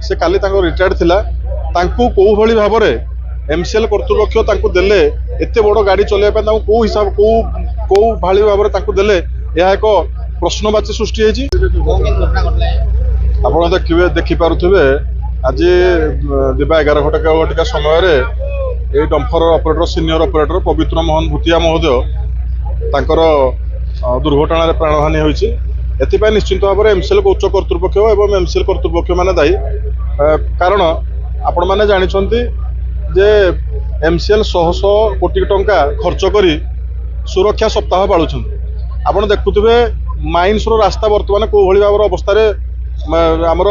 से काली रिटायर्ड थिला को भली भाव में एमसीएल कर्तृपक्ष देले एते बड़ गाड़ी चलैया कौ हिसाब कौ भाई भाव में देले यह एक प्रश्नवाची सृष्टि आपड़ देखिपे आज दिबा 11 घटिका समय ये डम्फर ऑपरेटर सीनियर ऑपरेटर पवित्र मोहन भूतिया महोदय तांकर दुर्घटना प्राणहानि होती एथिपाई निश्चित भाव में एमसीएल उच्च कर्तृपक्ष और एमसीएल कर्तृपक्ष मैंने दायी कारण आपण मैंने जानते जे एमसीएल 100 कोटी टंका खर्च करी सुरक्षा सप्ताह पालुं आपड़ देखुवे माइन्स रास्ता बर्तमान कौ भाई भाव अवस्था आमर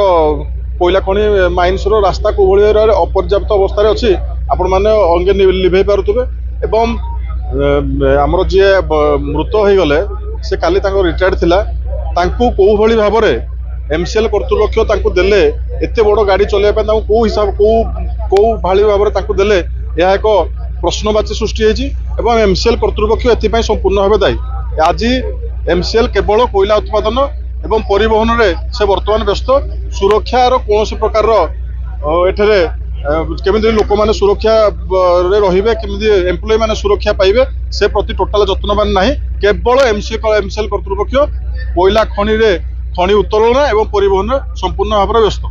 कोयला खनि माइन्स रास्ता कौ भाई अपर्याप्त अवस्था अच्छी आपण मैंने अंगे लिभे पारुवे एवं आमर जी मृत हो गले से काली रिटायर्ड थिला कौ भाई भाव में एमसीएल कर्तृपक्ष देले एते बड़ गाड़ी चलैया कौ हिसाब कौ भाई भाव में देले यह एक प्रश्नवाची सृष्टि एवं एमसीएल कर्तृपक्ष एथिपाई संपूर्ण भाव दायी आज एमसीएल केवल कोयला उत्पादन एवं परिवहन रे से वर्तमान व्यस्त सुरक्षार कौन प्रकार एठरे केमी लोक मैंने सुरक्षा रे केमी एम्प्लॉय मैंने सुरक्षा पाइबे से प्रति टोटाल जत्नवान नहीं केवल एमसीएल कर्तृपक्ष कोयला खनि उत्तोलन एवं परिवहन संपूर्ण भाव में व्यस्त।